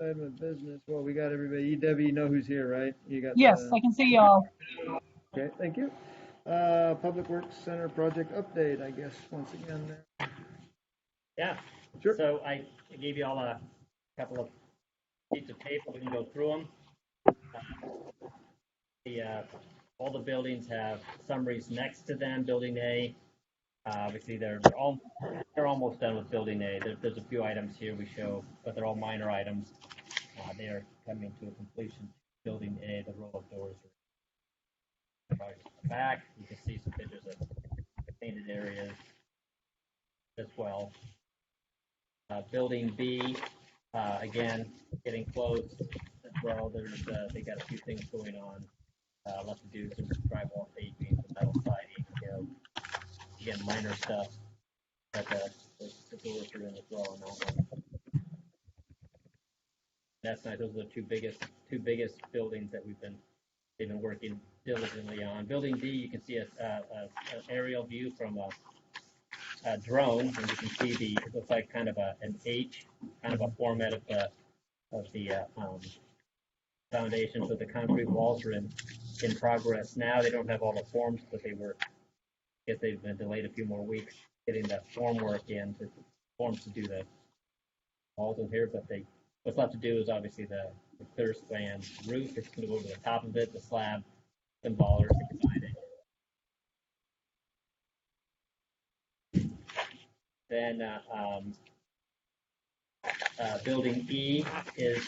Item of business. Well, we got everybody. Debbie, you know who's here, right? You got Yes, the. I can see y'all. Okay, thank you. Public Works Center project update, I guess, once again there. Yeah. Sure. So I gave you all a couple of sheets of paper. We can go through them. All the buildings have summaries next to them. Building A, obviously they're almost done with Building A. There's a few items here we show, but they're all minor items. They are coming to a completion. Building A, the roll-up doors are in the back. You can see some pictures of painted areas as well. Building B, again, getting close as well. They got a few things going on. Left to do some drywall taping, some metal siding, again, minor stuff. But the doors are in as well on that one. That's nice. Those are the two biggest buildings that they've been working diligently on. Building D, you can see an aerial view from a drone, and you can see it looks like kind of an H, kind of a format of the foundation. So the concrete walls are in progress now. They don't have all the forms, but I guess they've been delayed a few more weeks getting the forms to do the walls in here. But what's left to do is obviously the clear span roof. It's going to go over the top of it, the slab, some ballers behind it. Then building E is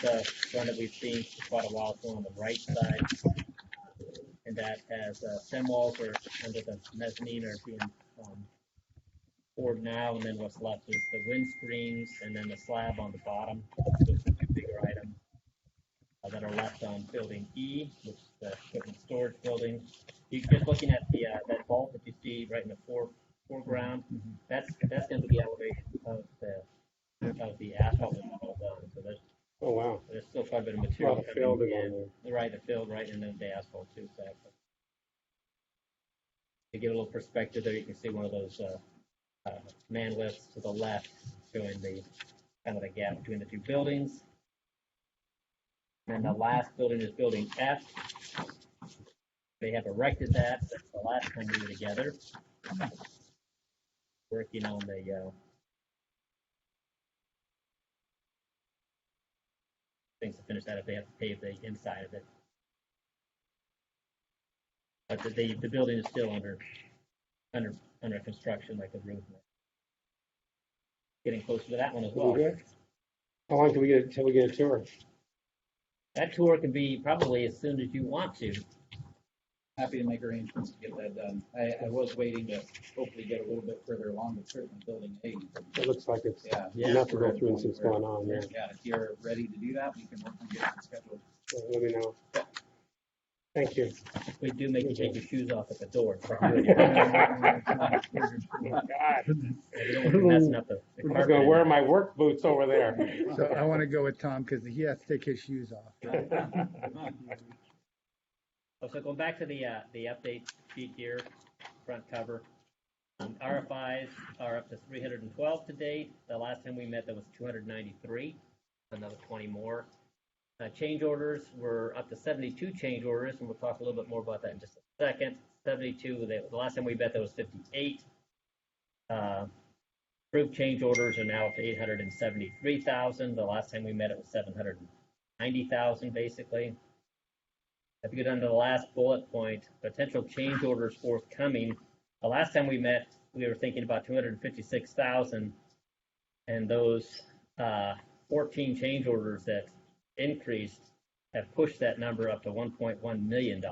one that we've seen for quite a while. It's on the right side, and that has stem walls are under the mezzanine are being poured now, and then what's left is the windscreens and then the slab on the bottom. Those are the two bigger items that are left on building E, which is the equipment storage building. You're just looking at that vault that you see right in the foreground. That's going to be the elevation of the asphalt that's all done. So there's still quite a bit of material coming in. Right, the field, right, and then the asphalt too. So to give a little perspective there, you can see one of those man lifts to the left showing the kind of the gap between the two buildings. And the last building is building F. They have erected that. That's the last time we were together. Working on the things to finish that if they have to pave the inside of it. But the building is still under construction, like the roof. Getting closer to that one as well. Okay. How long can we get until we get a tour? That tour can be probably as soon as you want to. Happy to make arrangements to get that done. I was waiting to hopefully get a little bit further along, but certainly building A. It looks like it's Yeah. enough to go through and see what's going on. Yeah. Yeah, if you're ready to do that, we can work on getting it scheduled. Let me know. Thank you. We do make you take your shoes off at the door. God. You don't want to be messing up the I'm just carpet. going to wear my work boots over there. So I want to go with Tom because he has to take his shoes off. So going back to the update sheet here, front cover. RFIs are up to 312 to date. The last time we met, that was 293, another 20 more. Change orders were up to 72 change orders, and we'll talk a little bit more about that in just a second. 72, the last time we met, that was 58. Approved change orders are now up to 873,000. The last time we met, it was 790,000, basically. If you go down to the last bullet point, potential change orders forthcoming. The last time we met, we were thinking about 256,000, and those 14 change orders that increased have pushed that number up to $1.1 million.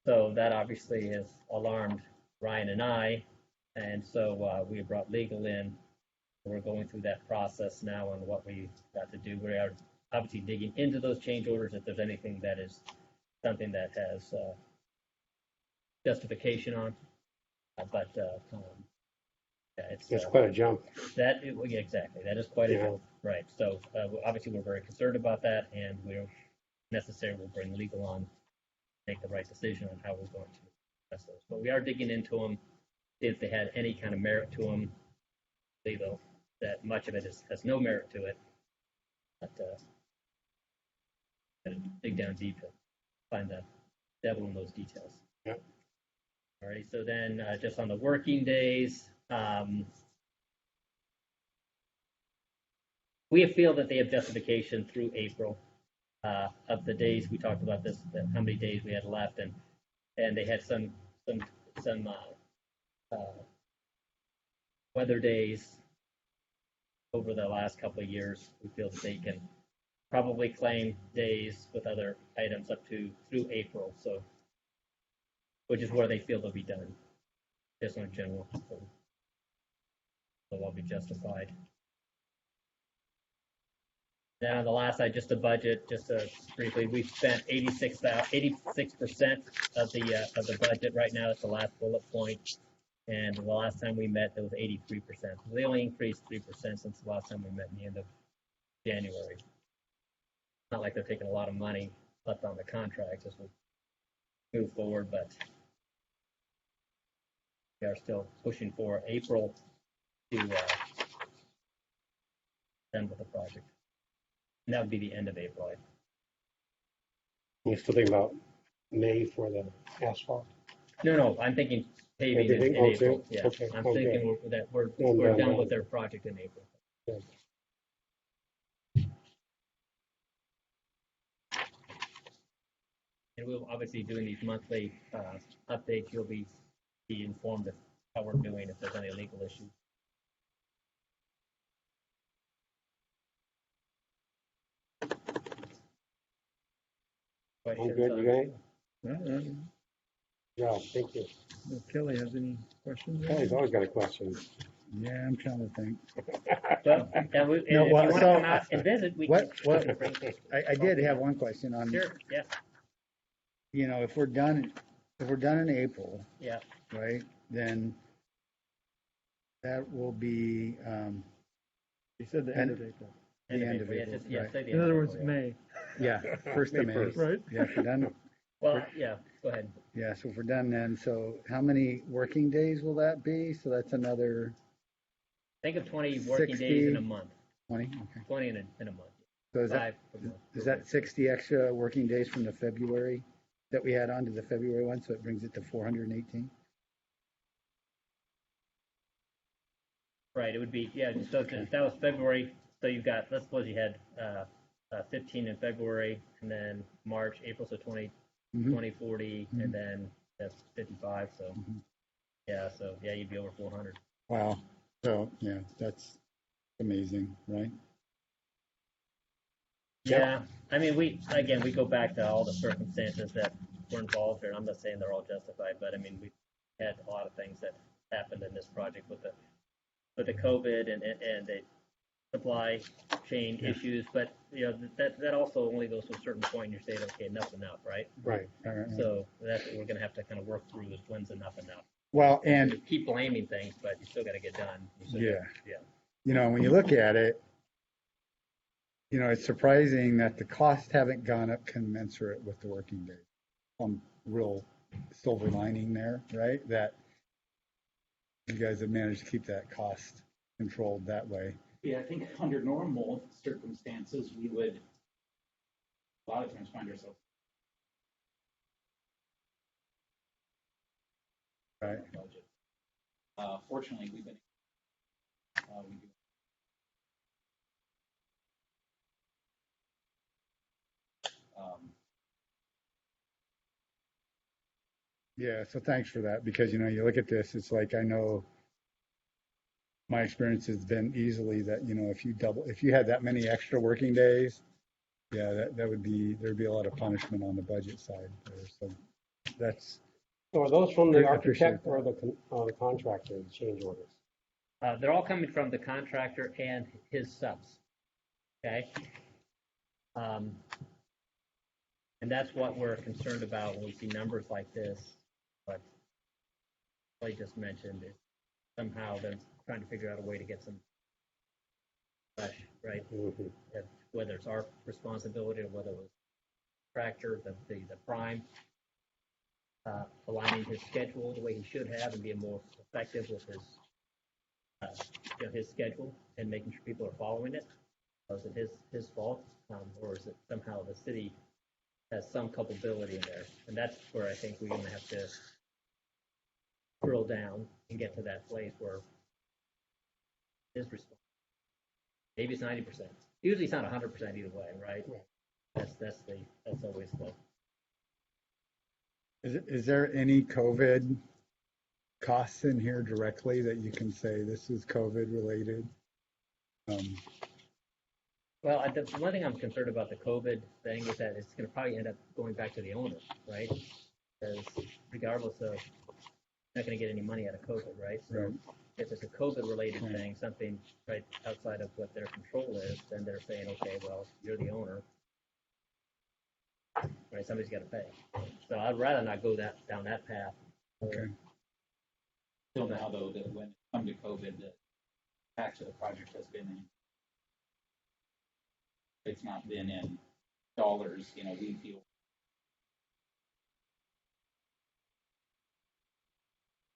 So that obviously has alarmed Ryan and I, and so we brought legal in. We're going through that process now on what we got to do. We are obviously digging into those change orders if there's anything that is something that has justification on. But It's quite a jump. Exactly. That is quite a jump. Right. So obviously we're very concerned about that, and we're necessary. We'll bring legal on, make the right decision on how we're going to address those. But we are digging into them, see if they had any kind of merit to them. Though that much of it has no merit to it. But gotta dig down deep to find the devil in those details. Yeah. All right. So then, just on the working days, we feel that they have justification through April of the days we talked about this, how many days we had left, and they had some weather days over the last couple of years. We feel that they can probably claim days with other items up to through April, so which is where they feel they'll be done, just in general. So they'll all be justified. Then on the last side, just the budget, just briefly, we've spent 86% of the budget right now. It's the last bullet point. And the last time we met, it was 83%. So they only increased 3% since the last time we met in the end of January. Not like they're taking a lot of money left on the contracts as we move forward, but we are still pushing for April to end with the project. And that would be the end of April. You still think about May for the asphalt? No, I'm thinking paving in Everything? Oh, April. too? Yeah, Okay, I'm okay. thinking that we're Done. done with their project in April. Good. And we'll obviously doing these monthly updates. You'll be informed of how we're doing if there's any legal issues. I'm Questions good, on- you guys? Well, Yeah, thank you. if Kelly has any questions? Kelly's always got a question. Yeah, I'm trying to think. Well, and No, if you well, want to so- come out and visit, we What, can. I did have one question on, Sure, yeah, you know, if we're done in April, yeah. right, then that will be, He said the end of April. the end of April, yeah, April, just- yeah, right. say the In end other of words, April, May, Yeah, first of May May. 1st. right? Yeah, if we're done, Well, yeah, go ahead. yeah, so if we're done then, so how many working days will that be? So that's another Think of 20 working days in a 60. month, 20, okay. 20 in a month. So is that, 5 per month. is that 60 extra working days from the February that we had on to the February one? So it brings it to 418? Right, it would be, yeah, so if that was February, so you've got, let's suppose you had 15 in February, and then March, April, so 20, Mhm. 20, 40, Mhm. and then that's 55, so, Mhm. yeah, so, yeah, you'd be over 400. Wow. So, yeah, that's amazing, right? Yeah, I mean, we go back to all the circumstances that were involved here, and I'm not saying they're all justified, but I mean, we had a lot of things that happened in this project with the COVID and the supply chain Yeah. issues, but, you know, that also only goes to a certain point, and you're saying, okay, enough's enough, right? Right. All right. So that's what we're gonna have to kind of work through, is when's enough enough. Well, You and keep blaming things, but you still gotta get done. You still yeah, gotta- yeah. you know, when you look at it, you know, it's surprising that the costs haven't gone up commensurate with the working days. Some real silver lining there, right? That you guys have managed to keep that cost controlled that way. Yeah, I think under normal circumstances, we would a lot of times find ourselves. Right. Budget. Fortunately, we've been. We do. Yeah, so thanks for that, because, you know, you look at this, it's like, I know my experience has been easily that, you know, if you had that many extra working days, yeah, there'd be a lot of punishment on the budget side there. So that's, So are those from the I appreciate architect or the contractor, the change orders? They're all coming from the contractor and his subs, okay? And that's what we're concerned about when we see numbers like this, but like just mentioned, is somehow they're trying to figure out a way to get some flesh, right? Mhm. Whether it's our responsibility or whether it was contractor, the prime, aligning his schedule the way he should have and being more effective with his, his schedule and making sure people are following it. Was it his fault, or is it somehow the city has some culpability in there? And that's where I think we're going to have to drill down and get to that place where his response. Maybe it's 90%. Usually it's not 100% either way, right? That's always the. Is there any COVID costs in here directly that you can say this is COVID related? Well, the one thing I'm concerned about the COVID thing is that it's going to probably end up going back to the owner, right? Because regardless of, not going to get any money out of COVID, right? So Right. if it's a COVID-related Right. thing, something right outside of what their control is, then they're saying, okay, well, you're the owner, right? Somebody's got to pay. So I'd rather not go down that path. Okay. Till now, though, that when it come to COVID, the impact of the project has been in, it's not been in dollars, we feel.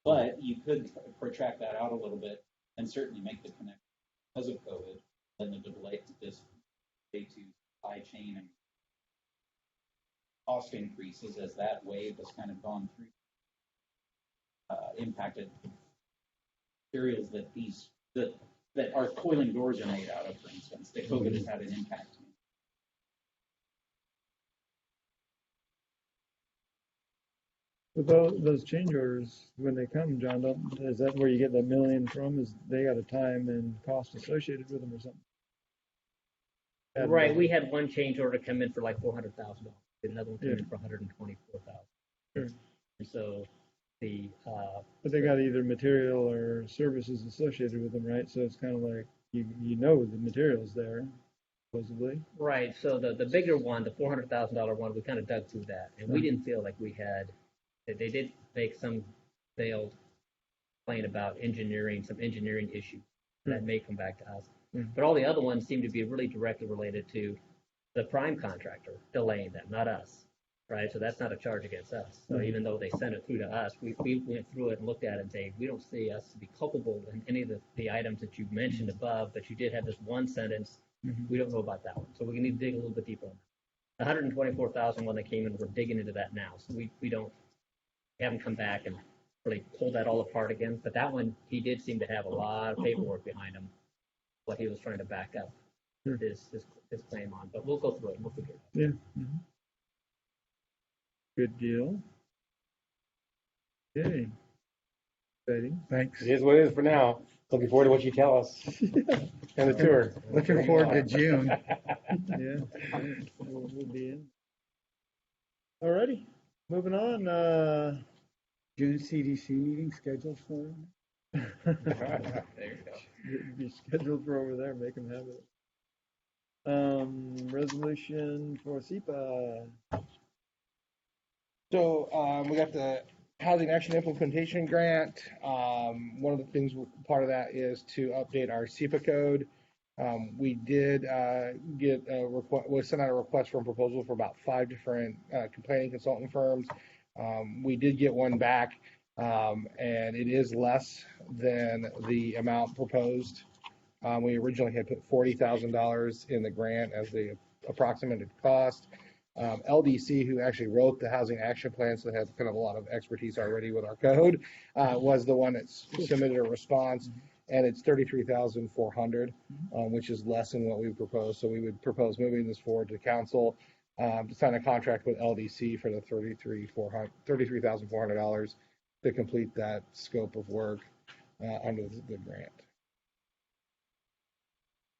But you could protract that out a little bit and certainly make the connection because of COVID, then the delay to this day to supply chain and cost increases as that wave has kind of gone through, impacted materials that our coiling doors are made out of, for instance, that COVID has had an impact. With those change orders, when they come, John, is that where you get that million from? Is they got a time and cost associated with them or something? Right, we had one change order come in for like $400,000. Another one came in for $124,000. Sure. And so the But they got either material or services associated with them, right? So it's kind of like you know the material's there, supposedly. right, so the bigger one, the $400,000 one, we kind of dug through that, and we Mhm. didn't feel like we had. They did make some veiled complaint about some engineering issues that may come back to us. Mhm. But all the other ones seem to be really directly related to the prime contractor delaying them, not us, right? So that's not a charge against us. So Mhm. even though they sent it through to us, we went through it and looked at it and say, we don't see us to be culpable in any of the items that you mentioned above, but you did have this one sentence. Mhm. We don't know about that one. So we need to dig a little bit deeper on that. The 124,000 one that came in, we're digging into that now. So we haven't come back and really pulled that all apart again. But that one, he did seem to have a lot of paperwork behind him, what he was trying to back up Sure. his claim on. But we'll go through it and we'll figure it out. Yeah. Mhm. Good deal. Okay. Exciting. Thanks. It is what it is for now. Looking forward to what you tell us and the tour. Looking forward to June. Yeah. We'll be in. Alrighty. Moving on. June CDC meeting scheduled for? There you go. Be scheduled for over there. Make them have it. Resolution for SEPA. So we got the Housing Action Implementation Grant. One of the things, part of that is to update our SEPA code. We did get a request, we sent out a request for a proposal for about 5 different complaining consultant firms. We did get one back, and it is less than the amount proposed. We originally had put $40,000 in the grant as the approximated cost. LDC, who actually wrote the housing action plan, so they have kind of a lot of expertise already with our code, was the one that submitted a response, and it's $33,400, which is less than what we proposed. So we would propose moving this forward to council to sign a contract with LDC for the $33,400 to complete that scope of work under the grant.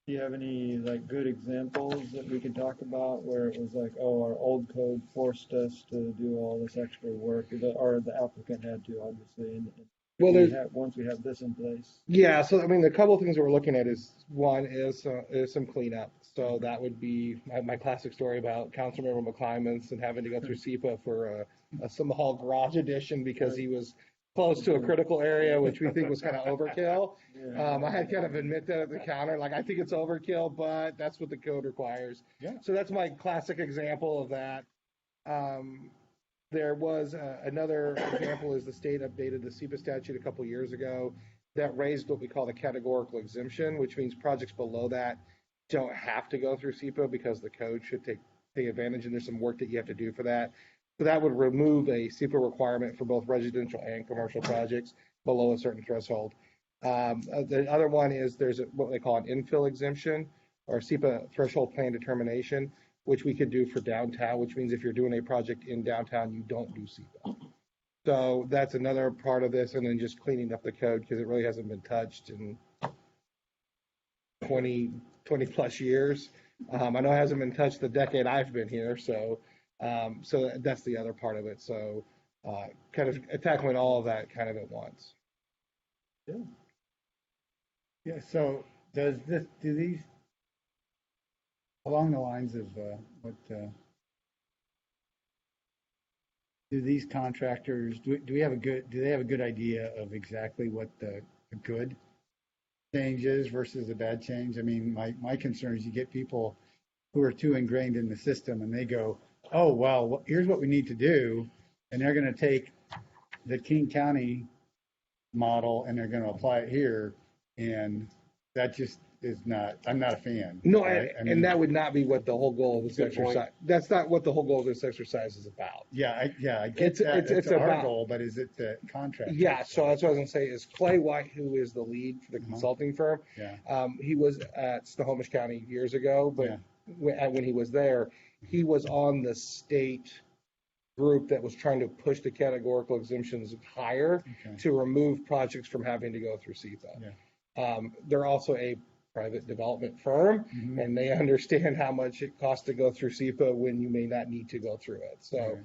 Do you have any like good examples that we could talk about where it was like, oh, our old code forced us to do all this extra work, or the applicant had to, obviously, and Well, once we have this in place? yeah, so I mean, the couple of things we're looking at is one is some cleanup. So that would be my classic story about Councilmember McClymans and having to go through SEPA for a small garage addition because he was close to a critical area, which we think was kind of overkill. I had kind of admit that at the counter, like I think it's overkill, but that's what the code requires. Yeah. So that's my classic example of that. There was another example is the state updated the SEPA statute a couple years ago that raised what we call the categorical exemption, which means projects below that don't have to go through SEPA because the code should take advantage, and there's some work that you have to do for that. So that would remove a SEPA requirement for both residential and commercial projects below a certain threshold. The other one is there's what they call an infill exemption or SEPA threshold plan determination, which we could do for downtown, which means if you're doing a project in downtown, you don't do SEPA. So that's another part of this, and then just cleaning up the code because it really hasn't been touched in 20 plus years. I know it hasn't been touched the decade I've been here, so that's the other part of it. So kind of tackling all of that kind of at once. Yeah, so do these, along the lines of do these contractors, do they have a good idea of exactly what the good change is versus a bad change? I mean, my concern is you get people who are too ingrained in the system and they go, oh, well, here's what we need to do. And they're going to take the King County model and they're going to apply it here. And that just is not, I'm not a fan. No, right? and that would not be what the whole goal of this exercise. That's not what the whole goal of this exercise is about. I get that. It's our about, goal, but is it the contract? Yeah, so that's what I was going to say is Clay White, who is the lead for the consulting firm. Yeah. He was at Snohomish County years ago, but when he was there, he was on the state group that was trying to push the categorical exemptions higher to remove projects from having to go through SEPA. Yeah. They're also a private development firm, and they understand how much it costs to go through SEPA when you may not need to go through it. So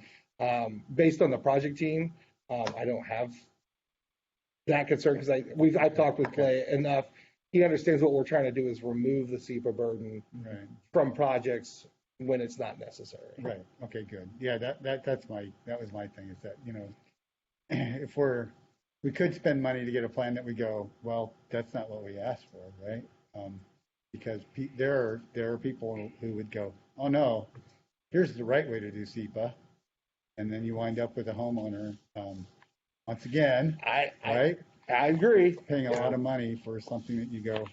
based on the project team, I don't have that concern because I've talked with Clay enough. He understands what we're trying to do is remove the SEPA burden from projects when it's not necessary. Right. Okay, good. Yeah, that was my thing is that, you know, if we could spend money to get a plan that we go, well, that's not what we asked for, right? Because there are people who would go, oh no, here's the right way to do SEPA, and then you wind up with a homeowner once again, right? I agree. Paying a lot of money for something that you go.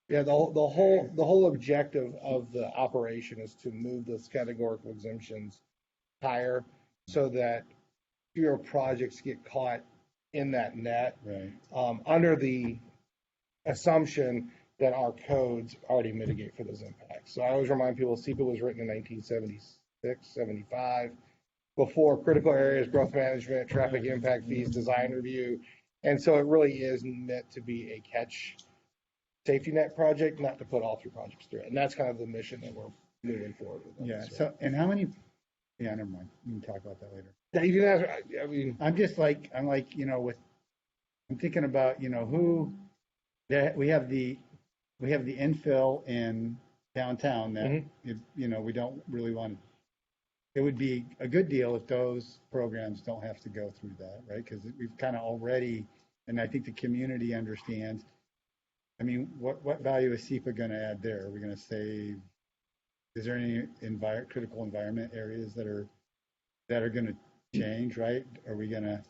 Yeah, the whole objective of the operation is to move those categorical exemptions higher, so that fewer projects get caught in that net. Right. Under the assumption that our codes already mitigate for those impacts. So I always remind people SEPA was written in 1976, 75, before critical areas, growth management, traffic impact fees, design review. And so it really is meant to be a catch safety net project, not to put all three projects through it. And that's kind of the mission that we're moving forward with. Yeah. So, and how many, never mind. We can talk about that later. Yeah, you can ask, I mean, I'm like, you know, I'm thinking about, you know, we have the infill in downtown that, you know, we don't really want to. It would be a good deal if those programs don't have to go through that, right? Because we've kind of already, and I think the community understands. I mean, what value is SEPA going to add there? Are we going to save? Is there any critical environment areas that are going to change, right? Are we going to?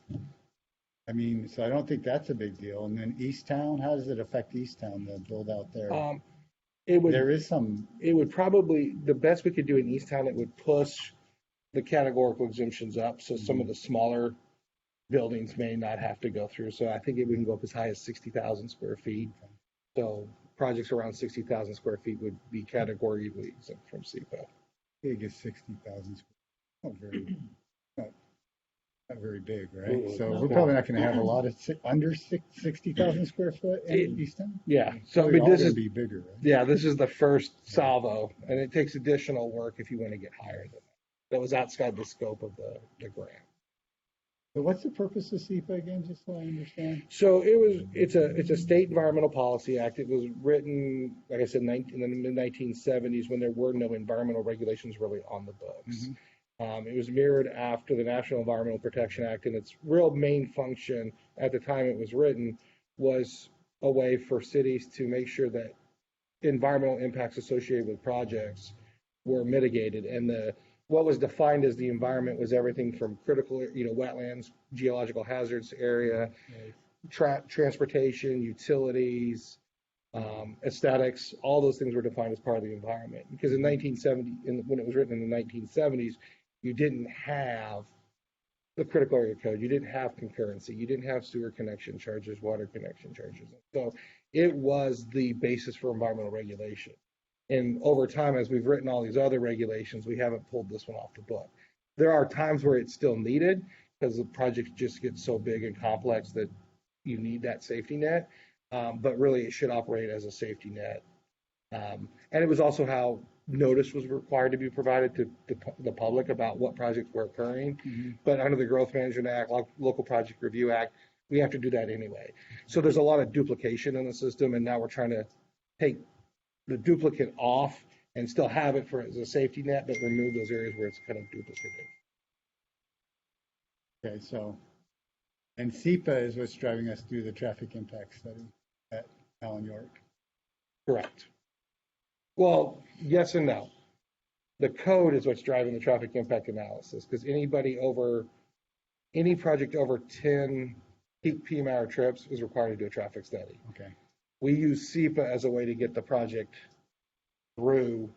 I mean, so I don't think that's a big deal. And then Easttown, how does it affect Easttown, the build out there? It would probably, the best we could do in Easttown, it would push the categorical exemptions up. So some of the smaller buildings may not have to go through. So I think we can go up as high as 60,000 square feet. So projects around 60,000 square feet would be categorically exempt from SEPA. Big is 60,000 square feet. Not very big, right? So we're probably not going to have a lot of under 60,000 square foot in Easton. Yeah. So I mean, this is be bigger. Right? Yeah, this is the first salvo, and it takes additional work if you want to get higher than that. That was outside the scope of the grant. So what's the purpose of SEPA again, just so I understand? So it's a state environmental policy act. It was written, like I said, in the mid-1970s when there were no environmental regulations really on the books. It was mirrored after the National Environmental Protection Act, and its real main function at the time it was written was a way for cities to make sure that environmental impacts associated with projects were mitigated. And what was defined as the environment was everything from critical, wetlands, geological hazards area, transportation, utilities, aesthetics, all those things were defined as part of the environment. Because in 1970, when it was written in the 1970s, you didn't have the critical area code, you didn't have concurrency, you didn't have sewer connection charges, water connection charges. So it was the basis for environmental regulation. And over time, as we've written all these other regulations, we haven't pulled this one off the book. There are times where it's still needed because the project just gets so big and complex that you need that safety net. But really, it should operate as a safety net. And it was also how notice was required to be provided to the public about what projects were occurring. Mm-hmm. But under the Growth Management Act, Local Project Review Act, we have to do that anyway. So there's a lot of duplication in the system, and now we're trying to take the duplicate off and still have it for as a safety net, but remove those areas where it's kind of duplicative. Okay, so, and SEPA is what's driving us through the traffic impact study at Allen York. Correct. Well, yes and no. The code is what's driving the traffic impact analysis, because any project over 10 peak PM hour trips is required to do a traffic study. Okay. We use SEPA as a way to get the project through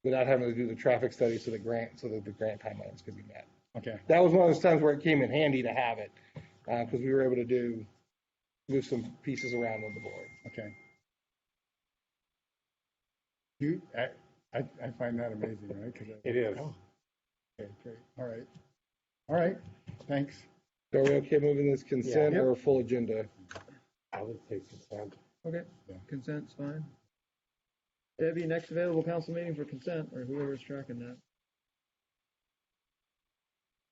without having to do the traffic study so that the grant timelines could be met. Okay. That was one of those times where it came in handy to have it, because we were able to move some pieces around on the board. Okay. I find that amazing, right? It is. Oh, okay, great. All right. All right. Thanks. So are we okay moving this consent Yeah. or a full agenda? I would take consent. Okay, Yeah. consent's fine. Debbie, next available council meeting for consent, or whoever's tracking that.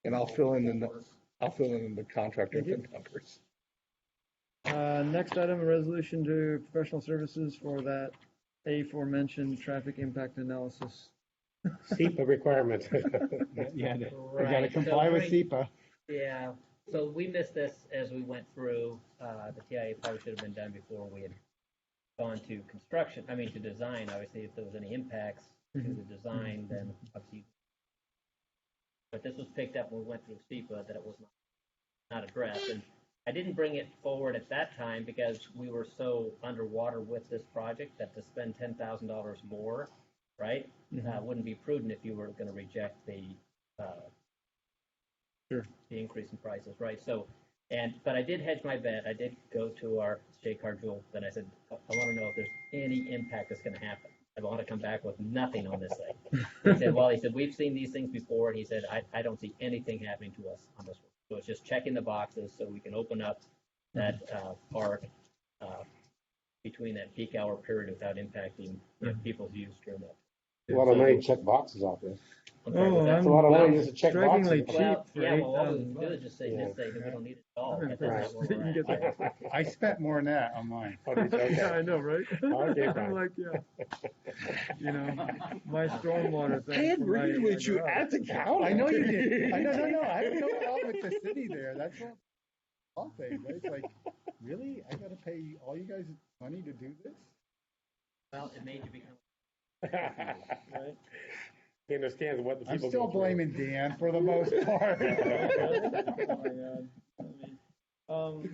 And I'll fill in the contractor Thank you. numbers. Next item, a resolution to professional services for that aforementioned traffic impact analysis. SEPA requirements. Yeah, we Right, gotta comply so with during- SEPA. Yeah, so we missed this as we went through. The TIA probably should have been done before we had gone to to design. Obviously, if there was any impacts to the design, then obviously. But this was picked up when we went through SEPA that it was not addressed. And I didn't bring it forward at that time because we were so underwater with this project that to spend $10,000 more, right, wouldn't be prudent if you were going to reject the increase in prices, right? So, but I did hedge my bet. I did go to our Jake Jewel, and I said, I want to know if there's any impact that's going to happen. I want to come back with nothing on this thing. He said, we've seen these things before. And he said, I don't see anything happening to us on this one. So it's just checking the boxes so we can open up that park between that peak hour period without impacting people's use during that. A lot of money to check boxes out there. I'm sorry, was that- That's a lot of money just to check strikingly boxes. cheap Well, for yeah, well, all we $8,000. do is just say that we don't need it at all. I'm But that's impressed not that where you we're can at. get that. I spent more than that on mine. Yeah, I know, right? Okay, I'm fine. like, my stormwater thing. I for agreed my with you garage. at the counter. I know you did. No. I have no problem with the city there. That's not all thing. It's like, really? I gotta pay all you guys money to do this? Well, it made you become. Right? He understands what the I'm people still go through. blaming Dan for the most part. Oh my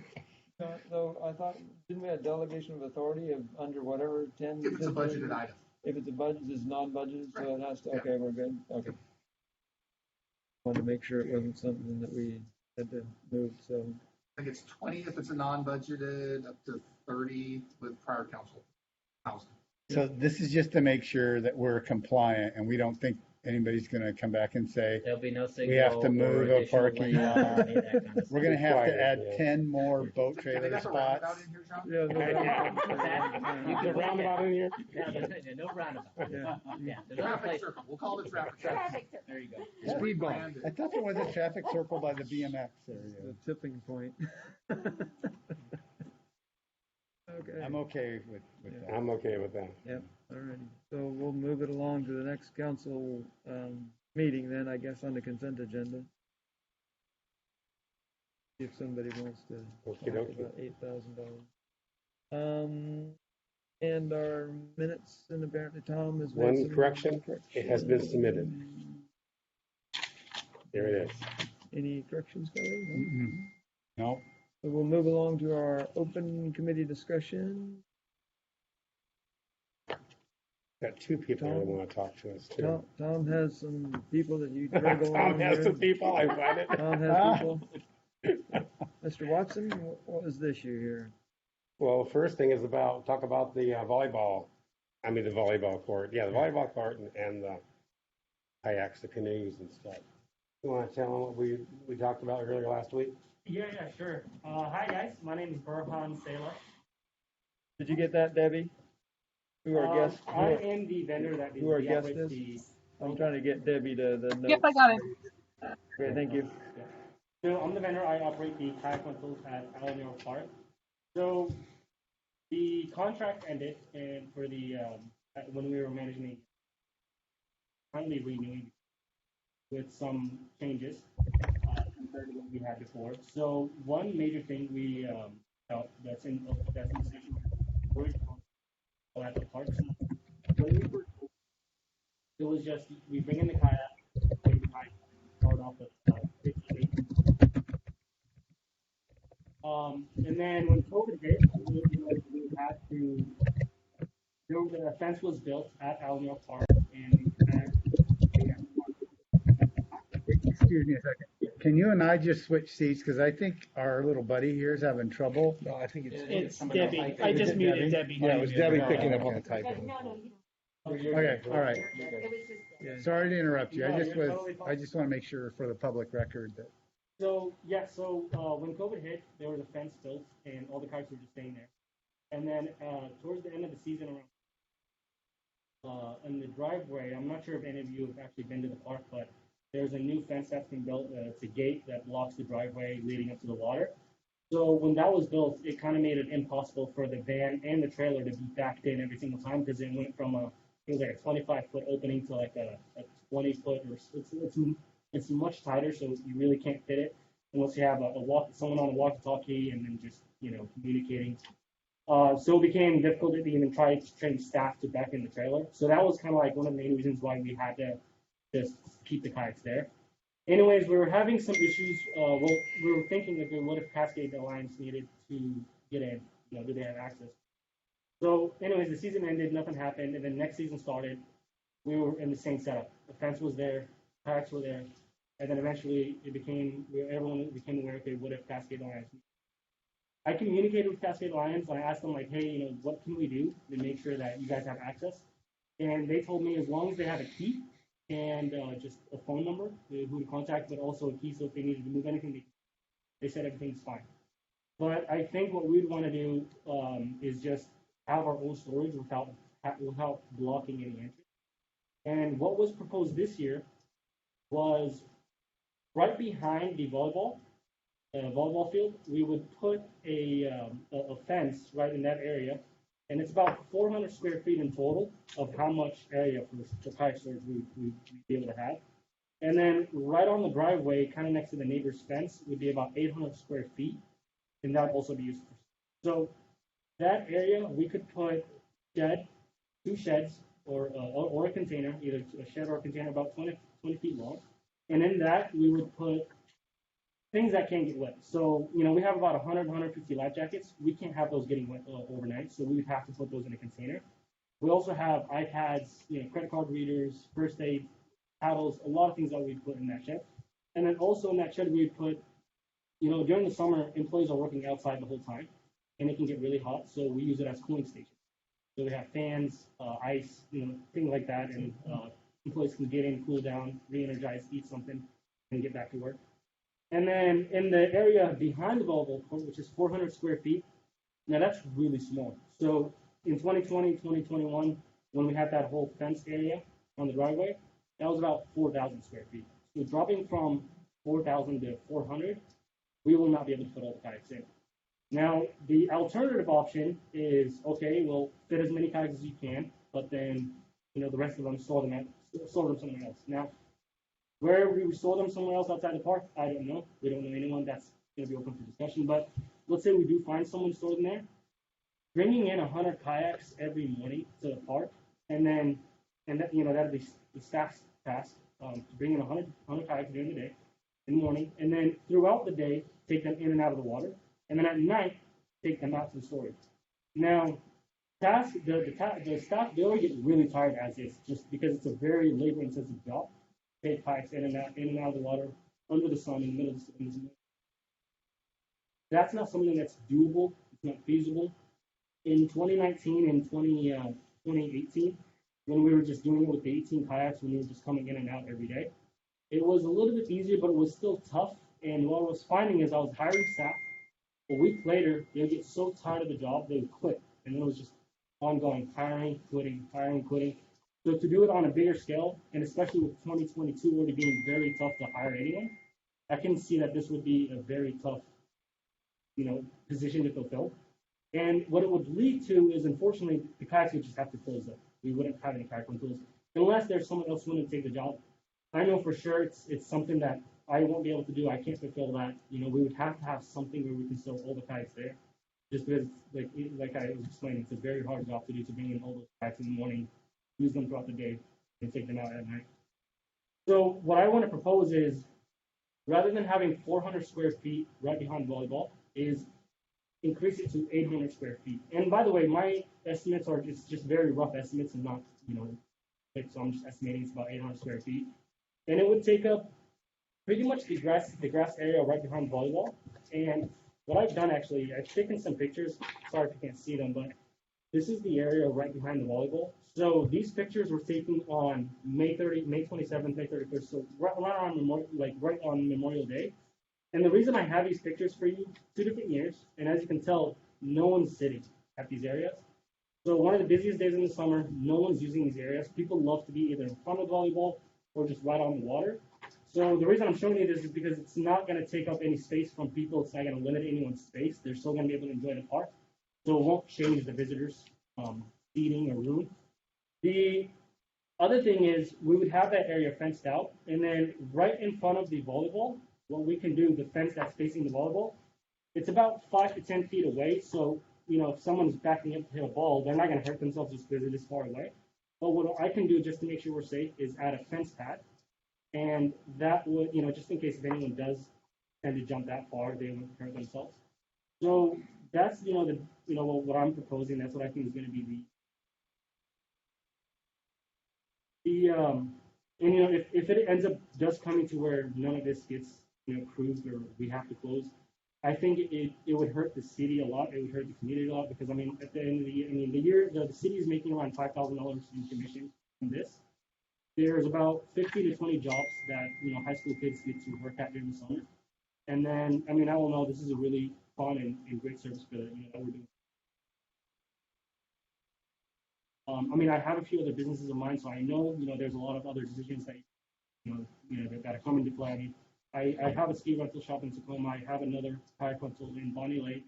God. So I thought, didn't we have delegation of authority of under whatever 10? If it's a budgeted item. If it's a budget, it's non-budgeted, so it has to, okay, we're good, okay. Wanted to make sure it wasn't something that we had to move, so. I think it's 20 if it's a non-budgeted, up to 30 with prior council housing. So this is just to make sure that we're compliant and we don't think anybody's gonna come back and say, There'll be no signal. we have to or move a additional parking layout or lot. any of that kind of We're stuff. gonna have to Required, add yeah. 10 more boat They trailer got the roundabout spots. in here, John? Yeah, no, You The can roundabout in here? Yeah, no roundabout. Yeah. Yeah, there's other Traffic places. circle, we'll call it a traffic circle. There you go. Speed bump. Branded. I thought there was a traffic circle by the BMX The area. tipping point. Okay. I'm okay with that. I'm okay with that. Yep, all righty. So we'll move it along to the next council meeting then, I guess, on the consent agenda. If somebody wants to talk Okey-dokey. about $8,000. And our minutes, and apparently Tom has made One some correction, it has been submitted. There it is. Any corrections, Kelly? No? Mm-mm. No, So we'll move along to our open committee discussion. Got two people that want to talk to us too. Tom has some people that you drag Tom along has here. some people, I find it. Tom has people. Mr. Watson, what was the issue here? Well, first thing is talk about the volleyball. I mean, the volleyball court. Yeah, the volleyball court and the kayaks, the canoes and stuff. You want to tell them what we talked about earlier last week? Yeah, sure. Hi guys, my name is Burhan Sela. Did you get that, Debbie? Who our guest? I am the vendor that who our guest operates is? I'm trying to get Debbie to the notes. Yep, I got it. Okay, thank you. So I'm the vendor. I operate the kayak rentals at Alamo Park. So the contract ended, and for the when we were managing the currently renewing with some changes compared to what we had before. So one major thing we felt that's in the station at the parks. When we were, it was just we bring in the kayak, start off with 50 and then when COVID hit, we had to. A fence was built at Alamo Park, and Excuse me a second. Can you and I just switch seats? Because I think our little buddy here is having trouble. No, I think It's Debbie. I just muted Debbie. Yeah, it was Debbie picking up on the typing. Okay, all right. Sorry to interrupt you. No, I just you're totally fine. I just want to make sure for the public record that. So when COVID hit, there was a fence built, and all the cars were just staying there. And then towards the end of the season, around in the driveway, I'm not sure if any of you have actually been to the park, but there's a new fence that's been built. It's a gate that blocks the driveway leading up to the water. So when that was built, it kind of made it impossible for the van and the trailer to be backed in every single time because it went from it was like a 25-foot opening to like a 20-foot, or it's much tighter, so you really can't fit it unless you have someone on a walkie-talkie and then just communicating. So it became difficult to even try to train staff to back in the trailer. So that was kind of like one of the main reasons why we had to just keep the kayaks there. Anyways, we were having some issues. We were thinking that what if Cascade Alliance needed to get in? Do they have access? So, anyways, the season ended, nothing happened, and then next season started. We were in the same setup. The fence was there, kayaks were there, and then eventually everyone became aware. Okay, what if Cascade Alliance? I communicated with Cascade Alliance, and I asked them like, hey, what can we do to make sure that you guys have access? And they told me as long as they have a key and just a phone number who to contact, but also a key, so if they needed to move anything, they said everything's fine. But I think what we'd want to do is just have our own storage without blocking any entry. And what was proposed this year was right behind the volleyball field. We would put a fence right in that area, and it's about 400 square feet in total of how much area for kayak storage we'd be able to have. And then right on the driveway, kind of next to the neighbor's fence, would be about 800 square feet, and that would also be used. So that area, we could put two sheds, or a container, either a shed or a container about 20 feet long. And in that, we would put things that can't get wet. So, we have about 150 life jackets. We can't have those getting wet overnight, so we would have to put those in a container. We also have iPads, credit card readers, first aid, paddles, a lot of things that we put in that shed. And then also in that shed, we would put, during the summer, employees are working outside the whole time, and it can get really hot, so we use it as cooling stations. So we have fans, ice, things like that, and employees can get in, cool down, re-energize, eat something, and get back to work. And then in the area behind the volleyball court, which is 400 square feet, now that's really small. So in 2020, 2021, when we had that whole fence area on the driveway, that was about 4,000 square feet. So dropping from 4,000 to 400, we will not be able to put all the kayaks in. Now, the alternative option is, okay, we'll fit as many kayaks as you can, but then, the rest of them store them somewhere else. Now, where we store them somewhere else outside the park, I don't know. We don't know anyone that's going to be open for discussion. But let's say we do find someone stored in there. Bringing in 100 kayaks every morning to the park, and that'd be the staff's task to bring in 100 kayaks during the day, in the morning, and then throughout the day take them in and out of the water, and then at night take them out to the storage. Now, the staff, they already get really tired as is, just because it's a very labor intensive job. Take kayaks in and out of the water, under the sun, in the middle of the sun. That's not something that's doable. It's not feasible. In 2019 and 2018, when we were just doing it with the 18 kayaks, when we were just coming in and out every day, it was a little bit easier, but it was still tough. And what I was finding is I was hiring staff. A week later, they'd get so tired of the job, they would quit. And then it was just ongoing hiring, quitting, quitting. So to do it on a bigger scale, and especially with 2022 already being very tough to hire anyone, I can see that this would be a very tough, position to fulfill. And what it would lead to is, unfortunately, the kayaks would just have to close up. We wouldn't have any kayak rentals unless there's someone else willing to take the job. I know for sure it's something that I won't be able to do. I can't fulfill that. We would have to have something where we can sell all the kayaks there. Just because, like I was explaining, it's a very hard job to do, to bring in all those kayaks in the morning, use them throughout the day, and take them out at night. So what I want to propose is, rather than having 400 square feet right behind volleyball, is increase it to 800 square feet. And by the way, my estimates are just very rough estimates and not, so I'm just estimating it's about 800 square feet. And it would take up pretty much the grass area right behind volleyball. And what I've done, actually, I've taken some pictures. Sorry if you can't see them, but this is the area right behind the volleyball. So these pictures were taken on May 27th, May 31st. So right on Memorial Day. And the reason I have these pictures for you, 2 different years, and as you can tell, no one's sitting at these areas. So one of the busiest days in the summer, no one's using these areas. People love to be either in front of volleyball or just right on the water. So the reason I'm showing you this is because it's not going to take up any space from people. It's not going to limit anyone's space. They're still going to be able to enjoy the park. So it won't change the visitors' seating or room. The other thing is we would have that area fenced out, and then right in front of the volleyball, what we can do, the fence that's facing the volleyball, it's about 5 to 10 feet away. So, if someone's backing up to hit a ball, they're not going to hurt themselves just because it is far away. But what I can do just to make sure we're safe is add a fence pad. And that would, just in case if anyone does tend to jump that far, they won't hurt themselves. So that's, what I'm proposing. That's what I think is going to be and if it ends up just coming to where none of this gets approved or we have to close, I think it would hurt the city a lot. It would hurt the community a lot because at the end of the year, the year the city is making around $5,000 in commission from this. There's about 15 to 20 jobs that high school kids get to work at during the summer, and then I all know this is a really fun and great service for that we're doing. I have a few other businesses of mine, so I know, there's a lot of other decisions that, that are coming to play. I have a ski rental shop in Tacoma. I have another kayak rental in Bonney Lake.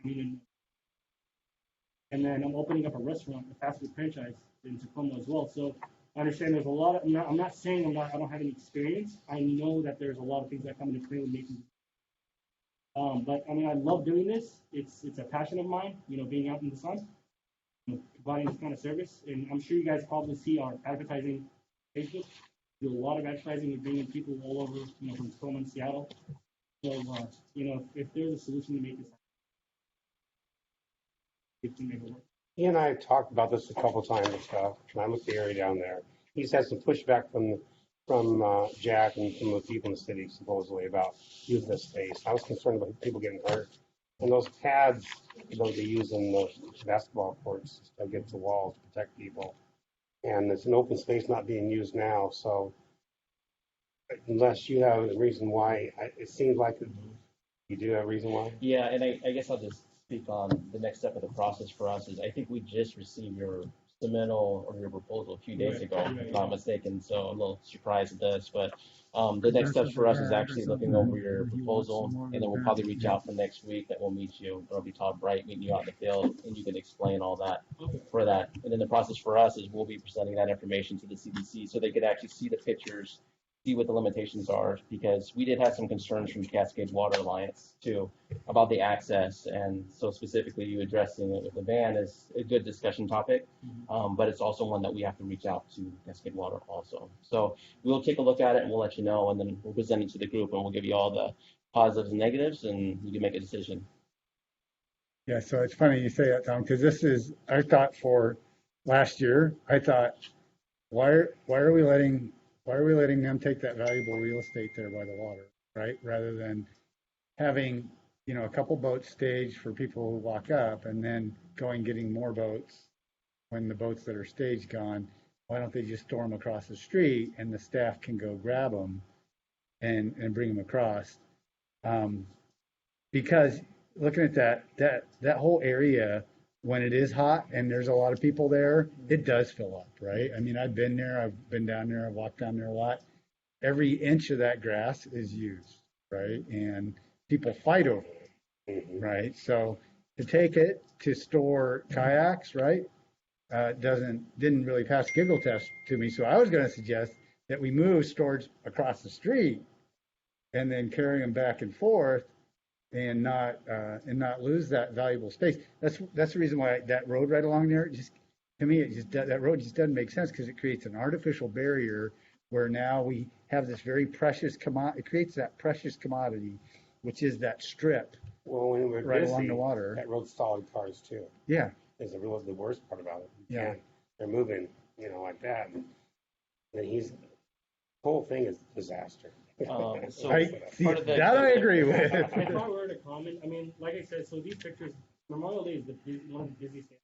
And then I'm opening up a restaurant, a fast food franchise in Tacoma as well. So I understand there's a lot of, I'm not saying I don't have any experience. I know that there's a lot of things that come into play with making. But I love doing this. It's a passion of mine, being out in the sun, providing this kind of service. And I'm sure you guys probably see our advertising Facebook. Do a lot of advertising. We're bringing people all over, from Tacoma and Seattle. So, if there's a solution to make this, it can make it work. He and I have talked about this a couple times and stuff, and I looked at the area down there. He's had some pushback from Jack and from the people in the city, supposedly, about using this space. I was concerned about people getting hurt. And those pads that they use in the basketball courts against the walls to protect people. And it's an open space not being used now, so unless you have a reason why, it seems like you do have a reason why. Yeah, and I guess I'll just speak on the next step of the process for us is I think we just received your submittal or your proposal a few days ago, if I'm not mistaken, so I'm a little surprised at this, but the next steps for us is actually looking over your proposal, and then we'll probably reach out for next week that we'll meet you. It'll be Todd Bright meeting you out in the field, and you can explain all that for that. And then the process for us is we'll be presenting that information to the CDC so they could actually see the pictures, see what the limitations are, because we did have some concerns from Cascade Water Alliance too about the access, and so specifically you addressing it with the van is a good discussion topic, but it's also one that we have to reach out to Cascade Water also. So we'll take a look at it and we'll let you know, and then we'll present it to the group and we'll give you all the positives and negatives, and you can make a decision. Yeah, so it's funny you say that, Tom, because I thought for last year, I thought, why are we letting them take that valuable real estate there by the water, right? Rather than having, a couple boats staged for people who walk up and then going getting more boats when the boats that are staged gone, why don't they just store them across the street and the staff can go grab them and bring them across? Because looking at that whole area, when it is hot and there's a lot of people there, it does fill up, right? I mean, I've been there, I've been down there, I've walked down there a lot. Every inch of that grass is used, right? And people fight over it, right? So to take it to store kayaks, right, didn't really pass the giggle test to me. So I was going to suggest that we move storage across the street and then carry them back and forth and not lose that valuable space. That's the reason why that road right along there, just to me, that road just doesn't make sense because it creates an artificial barrier where now we have this very precious commodity. It creates that precious commodity, which is that strip Well, when we're right busy, along the water. that road's stalling cars too. Yeah, Is the worst part about it. You Yeah. can't- They're moving, like that. And the whole thing is a disaster. So see, part of the- that I agree with. If I were to comment, I mean, like I said, so these pictures, Memorial Day is one of the busiest days.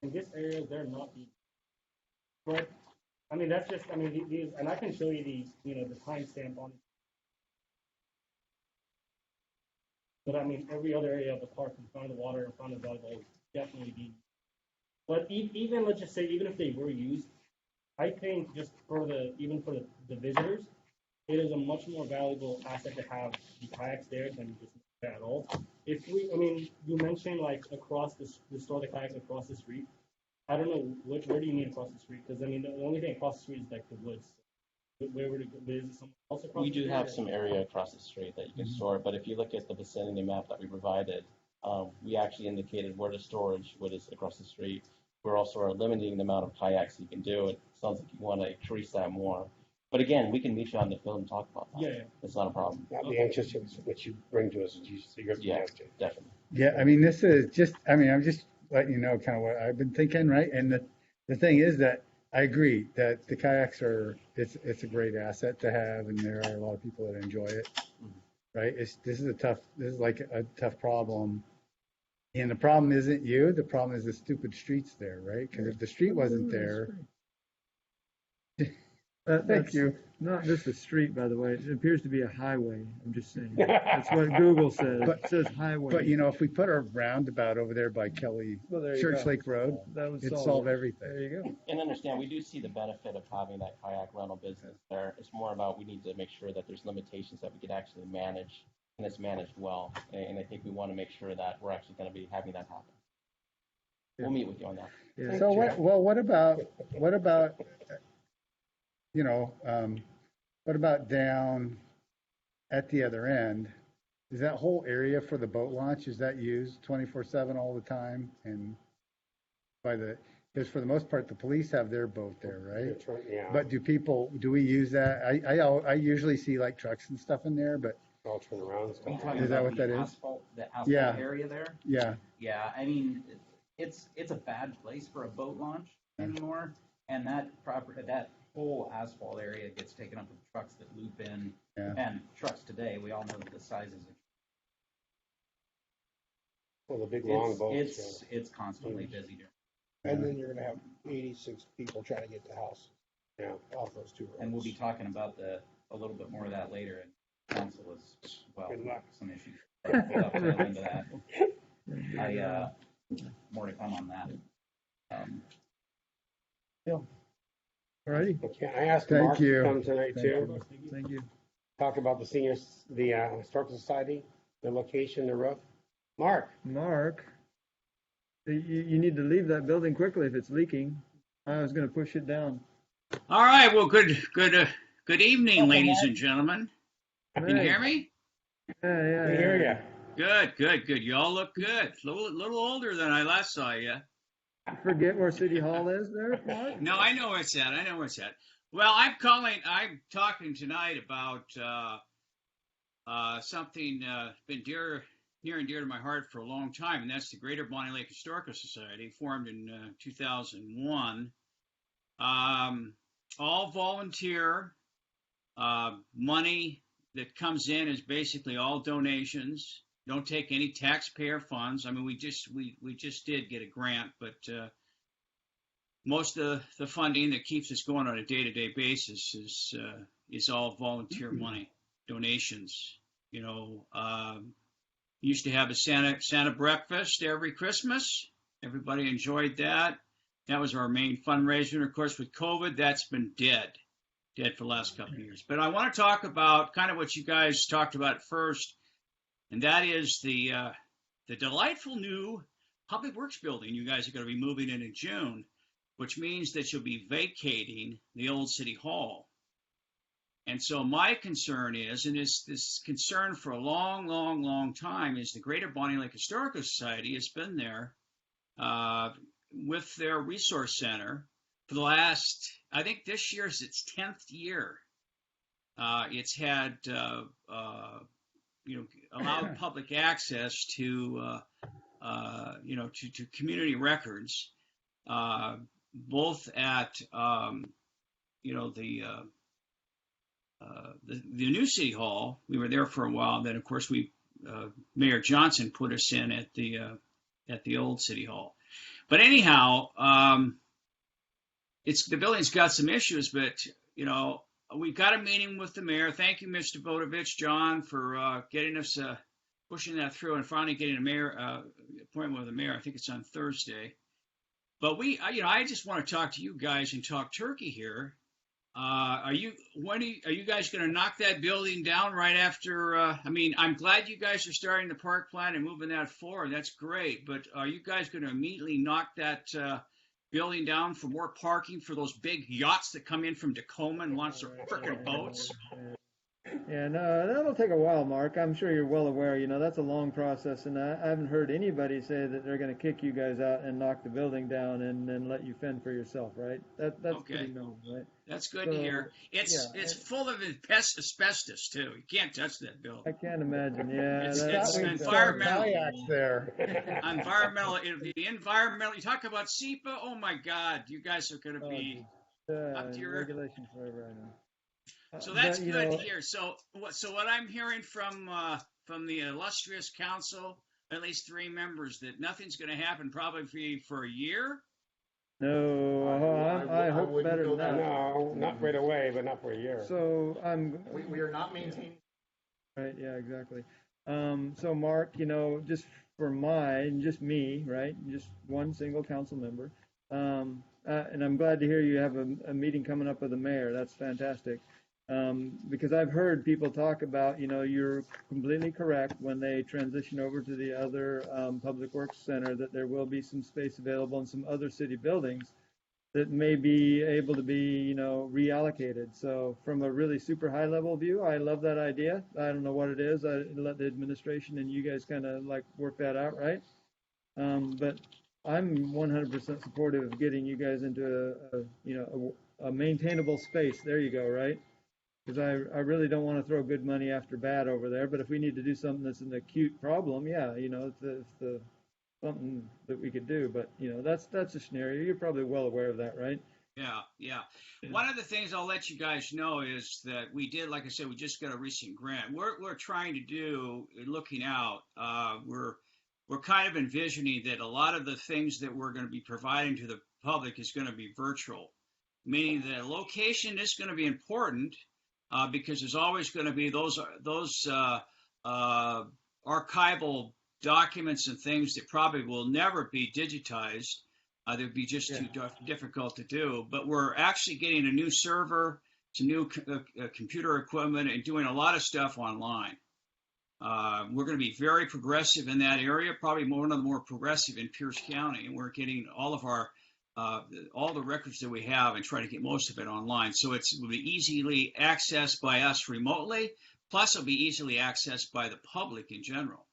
In this area, they're not busy. But, I mean, that's just, I mean, these, and I can show you the timestamp on. But I mean, every other area of the park, in front of the water, in front of the volleyball, is definitely busy. But even, let's just say, even if they were used, I think just for the visitors, it is a much more valuable asset to have the kayaks there than just not at all. I mean, you mentioned like across the store the kayaks across the street. I don't know where do you mean across the street? Because I mean, the only thing across the street is like the woods. Where would it go? Is it somewhere else across We the do street? have some area across the street that you can store, but if you look at the vicinity map that we provided, we actually indicated where the storage wood is across the street. We're also limiting the amount of kayaks you can do. It sounds like you want to increase that more. But again, we can meet you on the field and talk about that. Yeah. It's not a problem. Not be anxious to what you bring to us, your Yeah. suggestion. Definitely. Yeah, I mean, this is just, I mean, I'm just letting you know kind of what I've been thinking, right? And the thing is that I agree that the kayaks it's a great asset to have, and there are a lot of people that enjoy it, right? This is like a tough problem. And the problem isn't you, the problem is the stupid streets there, right? Because if the street wasn't there, thank That's you. not just a street, by the way. It appears to be a highway. I'm just saying. That's what Google says. But- It says highway. But if we put a roundabout over there by Kelly Well, there you Church go. Lake Road, That would it'd solve solve it. everything. There you go. And understand, we do see the benefit of having that kayak rental business there. It's more about we need to make sure that there's limitations that we could actually manage, and it's managed well. And I think we want to make sure that we're actually going to be having that happen. We'll meet with you on that. Yeah. So what about what about down at the other end? Is that whole area for the boat launch, is that used 24/7 all the time? And because for the most part, the police have their boat there, right? Yeah. But do we use that? I usually see like trucks and stuff in there, but All turn around and Are you stuff. talking Is that about what that the is? the asphalt Yeah. area there? yeah, Yeah, I mean, it's a bad place for a boat launch anymore, and that whole asphalt area gets taken up with trucks that loop in, Yeah. and trucks today, we all know the sizes. Well, the big long boats. It's constantly busy during. And then you're gonna have 86 people trying to get to house Yeah. off those two roads. And we'll be talking about a little bit more of that later, and council is, well, Good luck. some issues. Dovetail into that. More to come on that. Alrighty. Okay, I asked Thank Mark you. to come tonight Thank too. Thank you. Talk about the historical society, the location, the roof. Mark, Mark, you need to leave that building quickly if it's leaking. I was going to push it down. All right. Well, good evening, ladies and gentlemen. Can you hear me? Yeah. we hear ya. Good. You all look good. A little older than I last saw you. Forget where City Hall is there, Mark? No, I know where it's at. Well, I'm talking tonight about something been near and dear to my heart for a long time, and that's the Greater Bonney Lake Historical Society, formed in 2001. All volunteer. Money that comes in is basically all donations. Don't take any taxpayer funds. I mean, we just did get a grant, but most of the funding that keeps us going on a day-to-day basis is all volunteer money, donations. You know, used to have a Santa breakfast every Christmas. Everybody enjoyed that. That was our main fundraiser. And of course, with COVID, that's been dead for the last couple of years. But I want to talk about kind of what you guys talked about first, and that is the delightful new public works building you guys are going to be moving in June, which means that you'll be vacating the old city hall. And so my concern is, and it's this concern for a long, long, long time, is the Greater Bonney Lake Historical Society has been there with their resource center for the last, I think this year is its 10th year. It's had, allowed public access to, to community records, both at, the new city hall. We were there for a while. Then, of course, Mayor Johnson put us in at the old city hall. But anyhow, the building's got some issues, but we got a meeting with the mayor. Thank you, Mr. Vodovich, John, for getting us pushing that through and finally getting a mayor appointment with the mayor. I think it's on Thursday. But I just want to talk to you guys and talk turkey here. Are you guys going to knock that building down right after? I'm glad you guys are starting the park plan and moving that forward. That's great. But are you guys going to immediately knock that building down for more parking for those big yachts that come in from Tacoma and launch their frickin' boats? Yeah, no, that'll take a while, Mark. I'm sure you're well aware. That's a long process, and I haven't heard anybody say that they're going to kick you guys out and knock the building down and then let you fend for yourself, right? That's okay. Pretty known, right? That's good to hear. It's full of asbestos too. You can't touch that building. I can't imagine. Yeah, it's environmental. There. Environmental. The environmental. You talk about SEPA. Oh my God, you guys are going to be up to your regulations forever. I know. So that's good to hear. So what I'm hearing from the illustrious council, at least 3 members, that nothing's going to happen probably for a year. No, I hope better than that. No, not right away, but not for a year. So we are not maintaining. Right. Yeah. Exactly. So Mark, just for just me, right? Just one single council member. And I'm glad to hear you have a meeting coming up with the mayor. That's fantastic. Because I've heard people talk about, you're completely correct when they transition over to the other Public Works Center, that there will be some space available in some other city buildings that may be able to be, reallocated. So from a really super high level view, I love that idea. I don't know what it is. I let the administration and you guys kind of work that out, right? But I'm 100% supportive of getting you guys into a maintainable space. There you go, right? Because I really don't want to throw good money after bad over there. But if we need to do something that's an acute problem, yeah, it's something that we could do. But that's a scenario. You're probably well aware of that, right? Yeah. One of the things I'll let you guys know is that we did, like I said, we just got a recent grant. We're trying to do, looking out, we're kind of envisioning that a lot of the things that we're going to be providing to the public is going to be virtual, meaning that location is going to be important. Because there's always going to be those archival documents and things that probably will never be digitized. They'd be just too difficult to do. But we're actually getting a new server, some new computer equipment, and doing a lot of stuff online. We're going to be very progressive in that area, probably one of the more progressive in Pierce County. And we're getting all of our all the records that we have and try to get most of it online. So it will be easily accessed by us remotely, plus it'll be easily accessed by the public in general,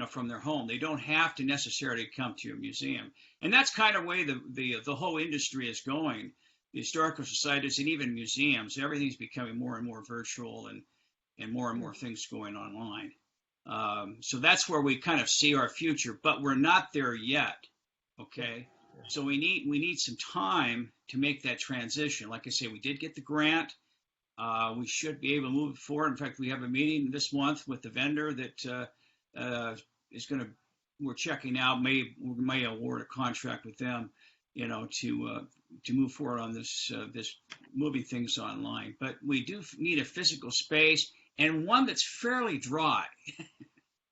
from their home. They don't have to necessarily come to a museum. And that's kind of the way the whole industry is going. The historical societies and even museums, everything's becoming more and more virtual and more things going online. So that's where we kind of see our future, but we're not there yet. Okay. So we need some time to make that transition. Like I say, we did get the grant. We should be able to move it forward. In fact, we have a meeting this month with the vendor that is going to. We're checking out. We may award a contract with them, to move forward on this moving things online. But we do need a physical space and one that's fairly dry.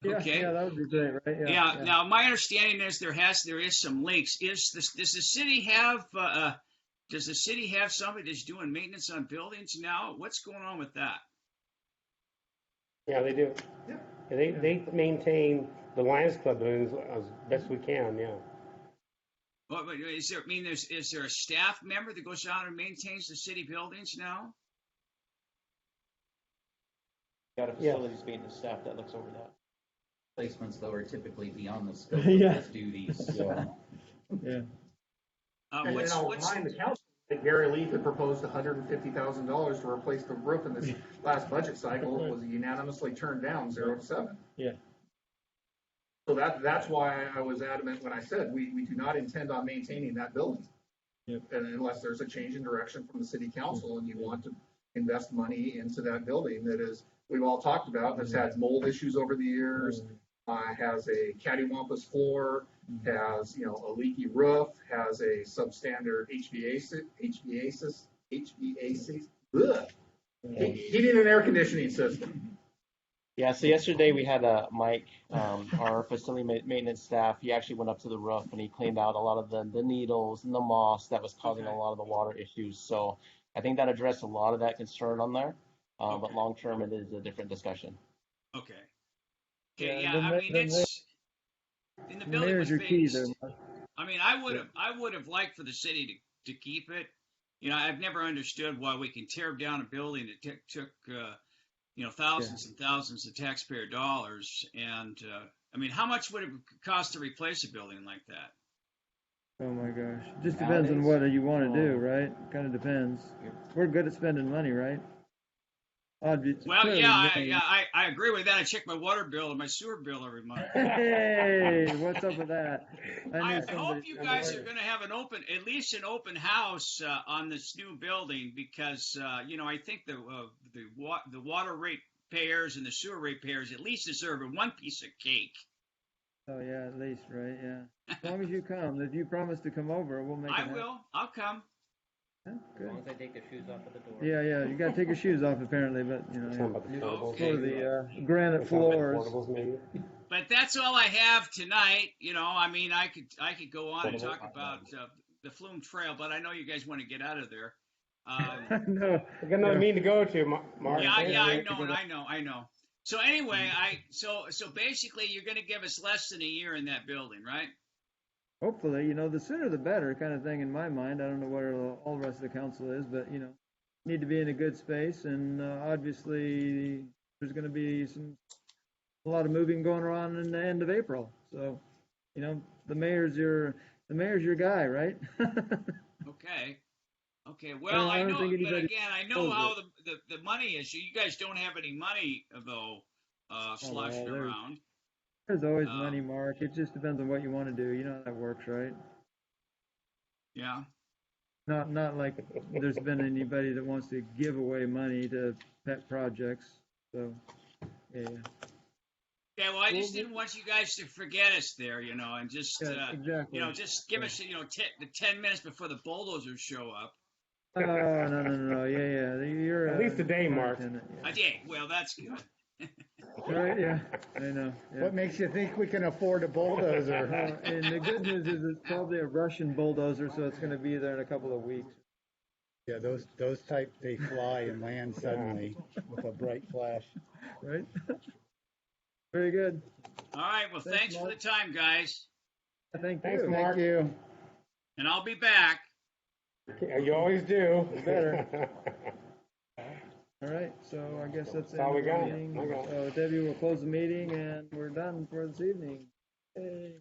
Okay. Yeah, that would be great, right? Yeah. Now, my understanding is there is some leaks. Does the city have somebody that's doing maintenance on buildings now? What's going on with that? Yeah, they do. Yeah. They maintain the Lions Club buildings as best we can, yeah. Well, but is there a staff member that goes out and maintains the city buildings now? Got a facilities maintenance staff that looks over that. Placements though are typically beyond the scope Yeah. of his duties. Yeah. And What's I'll remind the council that Gary Leaf had proposed $150,000 to replace the roof in this last budget cycle. It was unanimously turned down 0-7. Yeah. So that's why I was adamant when I said we do not intend on maintaining that building. Yep. And unless there's a change in direction from the city council and you want to invest money into that building that is, we've all talked about, has had mold issues over the years, has a cattywampus floor, has, a leaky roof, has a substandard HVAC, heating and air conditioning system. Yeah, so yesterday we had Mike, our facility maintenance staff. He actually went up to the roof and he cleaned out a lot of the needles and the moss that was causing a lot of the water issues. So I think that addressed a lot of that concern on there. But long term, it is a different discussion. Okay. Okay. Yeah, Yeah. I mean, it's in the building was your key there, phased. Mark. I mean, I would have liked for the city to keep it. I've never understood why we can tear down a building that took thousands and thousands of taxpayer dollars. And I mean, how much would it cost to replace a building like that? Oh my gosh. Just depends on what you want to do, right? Kind of depends. We're good at spending money, right? Well, yeah, I agree with that. I check my water bill and my sewer bill every month. Hey, what's up with that? I hope you guys are going to have at least an open house on this new building because I think the water rate payers and the sewer rate payers at least deserve one piece of cake. Oh yeah, at least, right? Yeah. As long as you come, if you promise to come over, we'll make it happen. I will. I'll come. Yeah, As long as I take the shoes off at the door. Yeah, you gotta take your shoes off apparently, but Okay. for the granite floors. But that's all I have tonight. I mean, I could go on and talk about the Flume Trail, but I know you guys want to get out of there. No. We got another meeting to go to, Mark. Yeah, I know. So anyway, so basically, you're going to give us less than a year in that building, right? Hopefully, the sooner the better kind of thing in my mind. I don't know where all the rest of the council is, but, need to be in a good space. And obviously, there's going to be a lot of moving going on in the end of April. So, the mayor's your guy, right? Okay. Well, I know, but again, I know how it. the money is. You guys don't have any money, though, sloshing around. There's always money, Mark. It just depends on what you want to do. You know how that works, right? Yeah. Not like there's been anybody that wants to give away money to pet projects. So, yeah. Okay, well, I just didn't want you guys to forget us there, and just, exactly. Just give us, the 10 minutes before the bulldozers show up. Oh, no. Yeah. You're at least a day, Mark. Yeah, well, that's good. Right, yeah, I know. Yeah. What makes you think we can afford a bulldozer? And the good news is it's probably a Russian bulldozer, so it's going to be there in a couple of weeks. Yeah, those type, they fly and land suddenly with a bright flash. Right? Very good. All right, well, thanks for the time, guys. Thanks, Mark. Thank you. And I'll be back. You always do. Better. All right, so I guess that's all we got. meeting. So Debbie will close the meeting, and we're done for this evening. Yay.